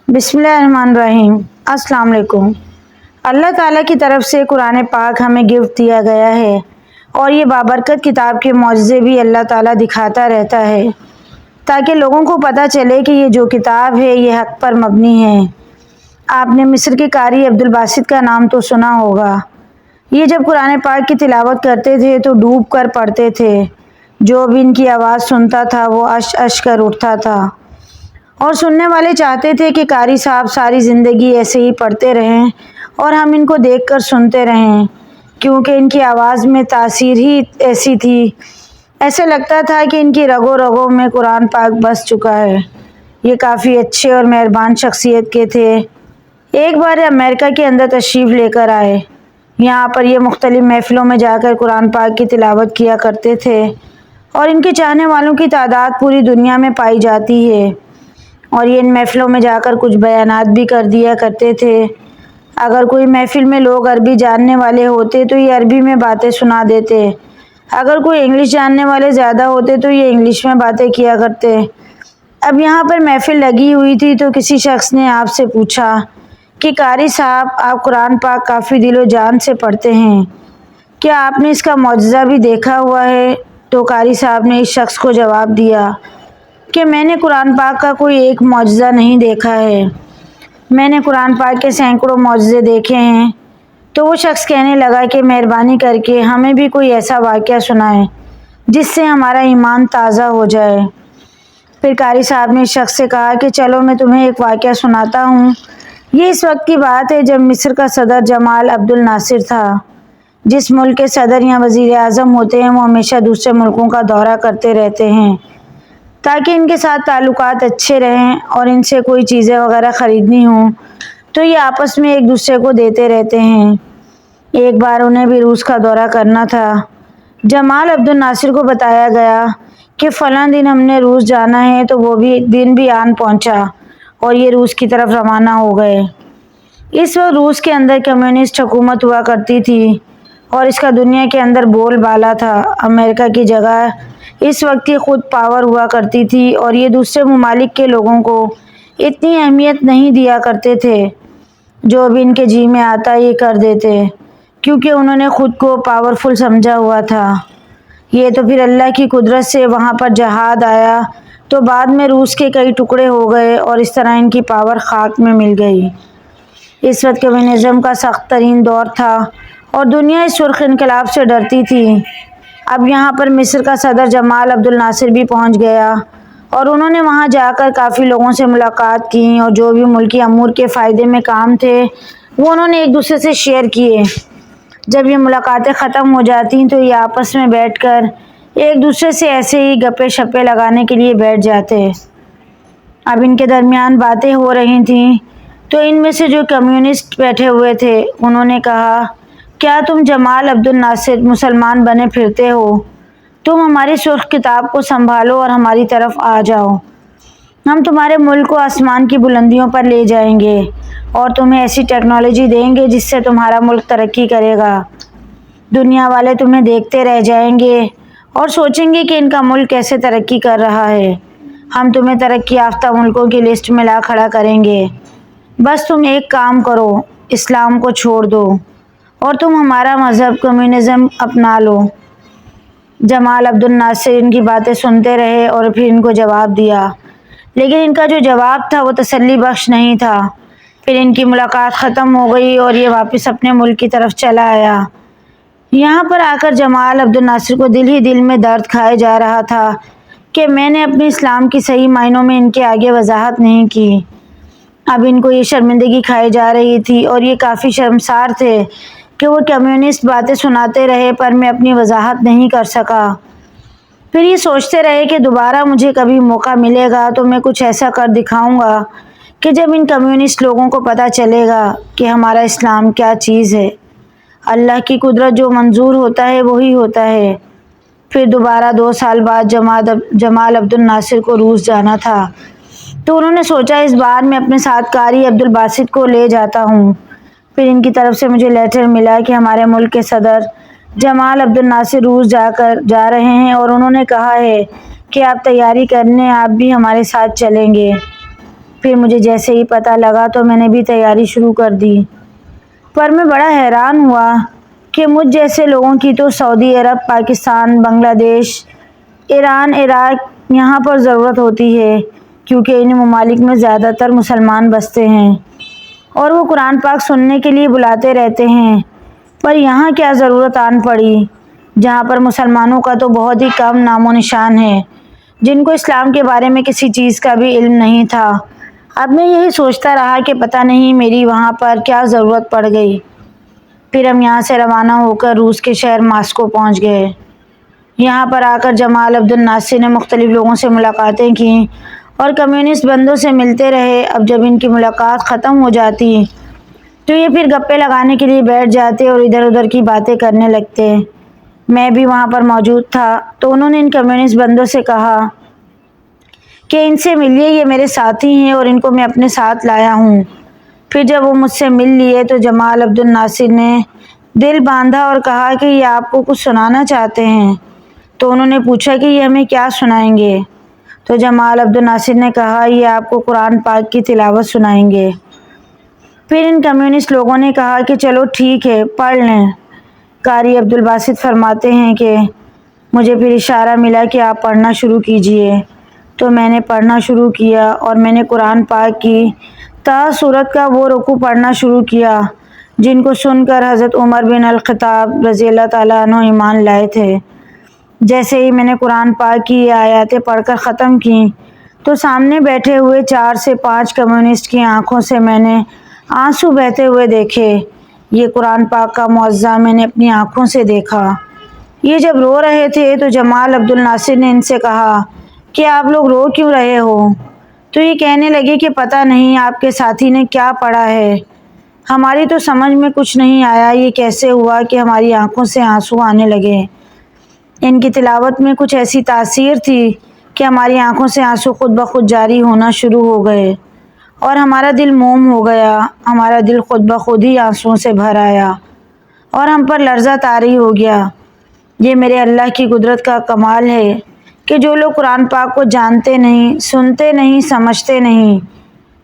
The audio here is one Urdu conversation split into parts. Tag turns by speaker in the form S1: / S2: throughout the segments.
S1: بسم اللہ الرحمن الرحیم۔ السلام علیکم۔ اللہ تعالیٰ کی طرف سے قرآن پاک ہمیں گفٹ دیا گیا ہے اور یہ بابرکت کتاب کے معجزے بھی اللہ تعالیٰ دکھاتا رہتا ہے تاکہ لوگوں کو پتہ چلے کہ یہ جو کتاب ہے یہ حق پر مبنی ہے۔ آپ نے مصر کے قاری عبدالباسط کا نام تو سنا ہوگا۔ یہ جب قرآن پاک کی تلاوت کرتے تھے تو ڈوب کر پڑھتے تھے۔ جو بھی ان کی آواز سنتا تھا وہ اش اش کر اٹھتا تھا اور سننے والے چاہتے تھے کہ قاری صاحب ساری زندگی ایسے ہی پڑھتے رہیں اور ہم ان کو دیکھ کر سنتے رہیں، کیونکہ ان کی آواز میں تاثیر ہی ایسی تھی، ایسے لگتا تھا کہ ان کی رگوں رگوں میں قرآن پاک بس چکا ہے۔ یہ کافی اچھے اور مہربان شخصیت کے تھے۔ ایک بار امریکہ کے اندر تشریف لے کر آئے۔ یہاں پر یہ مختلف محفلوں میں جا کر قرآن پاک کی تلاوت کیا کرتے تھے اور ان کے چاہنے والوں کی تعداد پوری دنیا میں پائی جاتی ہے، اور یہ ان محفلوں میں جا کر کچھ بیانات بھی کر دیا کرتے تھے۔ اگر کوئی محفل میں لوگ عربی جاننے والے ہوتے تو یہ عربی میں باتیں سنا دیتے، اگر کوئی انگلش جاننے والے زیادہ ہوتے تو یہ انگلش میں باتیں کیا کرتے۔ اب یہاں پر محفل لگی ہوئی تھی تو کسی شخص نے آپ سے پوچھا کہ قاری صاحب، آپ قرآن پاک کافی دل و جان سے پڑھتے ہیں، کیا آپ نے اس کا معجزہ بھی دیکھا ہوا ہے؟ تو قاری صاحب نے اس شخص کو جواب دیا کہ میں نے قرآن پاک کا کوئی ایک معجزہ نہیں دیکھا ہے، میں نے قرآن پاک کے سینکڑوں معجزے دیکھے ہیں۔ تو وہ شخص کہنے لگا کہ مہربانی کر کے ہمیں بھی کوئی ایسا واقعہ سنائیں جس سے ہمارا ایمان تازہ ہو جائے۔ پھر قاری صاحب نے اس شخص سے کہا کہ چلو میں تمہیں ایک واقعہ سناتا ہوں۔ یہ اس وقت کی بات ہے جب مصر کا صدر جمال عبد الناصر تھا۔ جس ملک کے صدر یا وزیر اعظم ہوتے ہیں وہ ہمیشہ دوسرے ملکوں کا دورہ کرتے رہتے ہیں تاکہ ان کے ساتھ تعلقات اچھے رہیں، اور ان سے کوئی چیزیں وغیرہ خریدنی ہوں تو یہ آپس میں ایک دوسرے کو دیتے رہتے ہیں۔ ایک بار انہیں بھی روس کا دورہ کرنا تھا۔ جمال عبد الناصر کو بتایا گیا کہ فلاں دن ہم نے روس جانا ہے، تو وہ بھی دن بھی آن پہنچا اور یہ روس کی طرف روانہ ہو گئے۔ اس وقت روس کے اندر کمیونسٹ حکومت ہوا کرتی تھی اور اس کا دنیا کے اندر بول بالا تھا۔ امریکہ کی جگہ اس وقت کی خود پاور ہوا کرتی تھی اور یہ دوسرے ممالک کے لوگوں کو اتنی اہمیت نہیں دیا کرتے تھے، جو بھی ان کے جی میں آتا یہ کر دیتے، کیونکہ انہوں نے خود کو پاورفل سمجھا ہوا تھا۔ یہ تو پھر اللہ کی قدرت سے وہاں پر جہاد آیا تو بعد میں روس کے کئی ٹکڑے ہو گئے اور اس طرح ان کی پاور خاک میں مل گئی۔ اس وقت کمیونزم کا سخت ترین دور تھا اور دنیا اس سرخ انقلاب سے ڈرتی تھی۔ اب یہاں پر مصر کا صدر جمال عبد الناصر بھی پہنچ گیا اور انہوں نے وہاں جا کر کافی لوگوں سے ملاقات کی اور جو بھی ملکی امور کے فائدے میں کام تھے وہ انہوں نے ایک دوسرے سے شیئر کیے۔ جب یہ ملاقاتیں ختم ہو جاتی تو یہ آپس میں بیٹھ کر ایک دوسرے سے ایسے ہی گپے شپے لگانے کے لیے بیٹھ جاتے۔ اب ان کے درمیان باتیں ہو رہی تھیں تو ان میں سے جو کمیونسٹ بیٹھے ہوئے تھے انہوں نے کہا، کیا تم جمال عبد الناصر مسلمان بنے پھرتے ہو؟ تم ہماری سرخ کتاب کو سنبھالو اور ہماری طرف آ جاؤ، ہم تمہارے ملک کو آسمان کی بلندیوں پر لے جائیں گے اور تمہیں ایسی ٹیکنالوجی دیں گے جس سے تمہارا ملک ترقی کرے گا۔ دنیا والے تمہیں دیکھتے رہ جائیں گے اور سوچیں گے کہ ان کا ملک کیسے ترقی کر رہا ہے۔ ہم تمہیں ترقی یافتہ ملکوں کی لسٹ میں لا کھڑا کریں گے۔ بس تم ایک کام کرو، اسلام کو چھوڑ دو اور تم ہمارا مذہب کمیونزم اپنا لو۔ جمال عبد الناصر ان کی باتیں سنتے رہے اور پھر ان کو جواب دیا، لیکن ان کا جو جواب تھا وہ تسلی بخش نہیں تھا۔ پھر ان کی ملاقات ختم ہو گئی اور یہ واپس اپنے ملک کی طرف چلا آیا۔ یہاں پر آ کر جمال عبد الناصر کو دل ہی دل میں درد کھائے جا رہا تھا کہ میں نے اپنے اسلام کی صحیح معنوں میں ان کے آگے وضاحت نہیں کی۔ اب ان کو یہ شرمندگی کھائی جا رہی تھی اور یہ کافی شرمسار تھے کہ وہ کمیونسٹ باتیں سناتے رہے پر میں اپنی وضاحت نہیں کر سکا۔ پھر یہ سوچتے رہے کہ دوبارہ مجھے کبھی موقع ملے گا تو میں کچھ ایسا کر دکھاؤں گا کہ جب ان کمیونسٹ لوگوں کو پتہ چلے گا کہ ہمارا اسلام کیا چیز ہے۔ اللہ کی قدرت جو منظور ہوتا ہے وہی ہوتا ہے۔ پھر دوبارہ 2 سال بعد جمال عبد الناصر کو روس جانا تھا تو انہوں نے سوچا اس بار میں اپنے ساتھ قاری عبدالباسط کو لے جاتا ہوں۔ پھر ان کی طرف سے مجھے لیٹر ملا کہ ہمارے ملک کے صدر جمال عبد الناصر روس جا رہے ہیں اور انہوں نے کہا ہے کہ آپ تیاری کرنے آپ بھی ہمارے ساتھ چلیں گے۔ پھر مجھے جیسے ہی پتہ لگا تو میں نے بھی تیاری شروع کر دی، پر میں بڑا حیران ہوا کہ مجھ جیسے لوگوں کی تو سعودی عرب، پاکستان، بنگلہ دیش، ایران، عراق یہاں پر ضرورت ہوتی ہے، کیونکہ ان ممالک میں زیادہ تر مسلمان بستے ہیں اور وہ قرآن پاک سننے کے لیے بلاتے رہتے ہیں۔ پر یہاں کیا ضرورت آن پڑی، جہاں پر مسلمانوں کا تو بہت ہی کم نام و نشان ہے، جن کو اسلام کے بارے میں کسی چیز کا بھی علم نہیں تھا۔ اب میں یہی سوچتا رہا کہ پتہ نہیں میری وہاں پر کیا ضرورت پڑ گئی۔ پھر ہم یہاں سے روانہ ہو کر روس کے شہر ماسکو پہنچ گئے۔ یہاں پر آ کر جمال عبد الناصر نے مختلف لوگوں سے ملاقاتیں کیں اور کمیونسٹ بندوں سے ملتے رہے۔ اب جب ان کی ملاقات ختم ہو جاتی تو یہ پھر گپے لگانے کے لیے بیٹھ جاتے اور ادھر ادھر کی باتیں کرنے لگتے۔ میں بھی وہاں پر موجود تھا تو انہوں نے ان کمیونسٹ بندوں سے کہا کہ ان سے ملیے، یہ میرے ساتھی ہیں اور ان کو میں اپنے ساتھ لایا ہوں۔ پھر جب وہ مجھ سے مل لیے تو جمال عبد الناصر نے دل باندھا اور کہا کہ یہ آپ کو کچھ سنانا چاہتے ہیں۔ تو انہوں نے پوچھا کہ یہ ہمیں کیا سنائیں گے؟ تو جمال عبد الناصر نے کہا یہ آپ کو قرآن پاک کی تلاوت سنائیں گے۔ پھر ان کمیونسٹ لوگوں نے کہا کہ چلو ٹھیک ہے، پڑھ لیں۔ قاری عبد الباسط فرماتے ہیں کہ مجھے پھر اشارہ ملا کہ آپ پڑھنا شروع کیجئے، تو میں نے پڑھنا شروع کیا اور میں نے قرآن پاک کی تا سورت کا وہ رکوع پڑھنا شروع کیا جن کو سن کر حضرت عمر بن الخطاب رضی اللہ تعالیٰ عنہ ایمان لائے تھے۔ جیسے ہی میں نے قرآن پاک کی یہ آیاتیں پڑھ کر ختم کیں تو سامنے بیٹھے ہوئے 4 سے 5 کمیونسٹ کی آنکھوں سے میں نے آنسو بہتے ہوئے دیکھے۔ یہ قرآن پاک کا معجزہ میں نے اپنی آنکھوں سے دیکھا۔ یہ جب رو رہے تھے تو جمال عبد الناصر نے ان سے کہا کہ آپ لوگ رو کیوں رہے ہو؟ تو یہ کہنے لگے کہ پتہ نہیں آپ کے ساتھی نے کیا پڑھا ہے، ہماری تو سمجھ میں کچھ نہیں آیا، یہ کیسے ہوا کہ ہماری آنکھوں سے آنسو آنے لگے۔ ان کی تلاوت میں کچھ ایسی تاثیر تھی کہ ہماری آنکھوں سے آنسو خود بخود جاری ہونا شروع ہو گئے اور ہمارا دل موم ہو گیا، ہمارا دل خود بخود ہی آنسوؤں سے بھر آیا اور ہم پر لرزہ طاری ہو گیا۔ یہ میرے اللہ کی قدرت کا کمال ہے کہ جو لوگ قرآن پاک کو جانتے نہیں، سنتے نہیں، سمجھتے نہیں،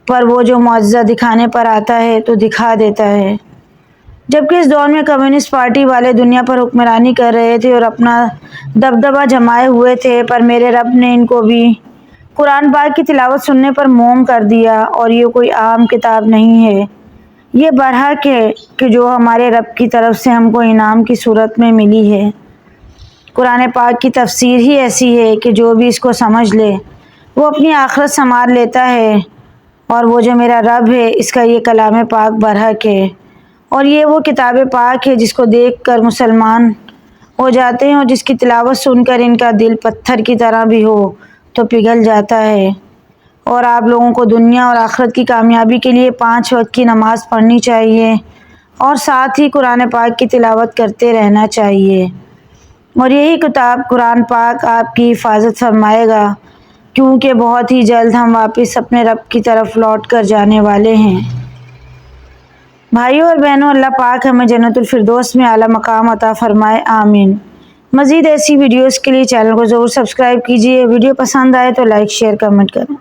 S1: پر وہ جو معجزہ دکھانے پر آتا ہے تو دکھا دیتا ہے۔ جبکہ اس دور میں کمیونسٹ پارٹی والے دنیا پر حکمرانی کر رہے تھے اور اپنا دبدبہ جمائے ہوئے تھے، پر میرے رب نے ان کو بھی قرآن پاک کی تلاوت سننے پر موم کر دیا۔ اور یہ کوئی عام کتاب نہیں ہے، یہ برحق ہے کہ جو ہمارے رب کی طرف سے ہم کو انعام کی صورت میں ملی ہے۔ قرآن پاک کی تفسیر ہی ایسی ہے کہ جو بھی اس کو سمجھ لے وہ اپنی آخرت سنوار لیتا ہے، اور وہ جو میرا رب ہے اس کا یہ کلام پاک برحق ہے، اور یہ وہ کتاب پاک ہے جس کو دیکھ کر مسلمان ہو جاتے ہیں اور جس کی تلاوت سن کر ان کا دل پتھر کی طرح بھی ہو تو پگھل جاتا ہے۔ اور آپ لوگوں کو دنیا اور آخرت کی کامیابی کے لیے 5 وقت کی نماز پڑھنی چاہیے اور ساتھ ہی قرآن پاک کی تلاوت کرتے رہنا چاہیے، اور یہی کتاب قرآن پاک آپ کی حفاظت فرمائے گا، کیونکہ بہت ہی جلد ہم واپس اپنے رب کی طرف لوٹ کر جانے والے ہیں۔ بھائیوں اور بہنوں، اللہ پاک ہمیں جنت الفردوس میں اعلیٰ مقام عطا فرمائے، آمین۔ مزید ایسی ویڈیوز کے لیے چینل کو ضرور سبسکرائب کیجیے۔ ویڈیو پسند آئے تو لائک، شیئر، کمنٹ کریں۔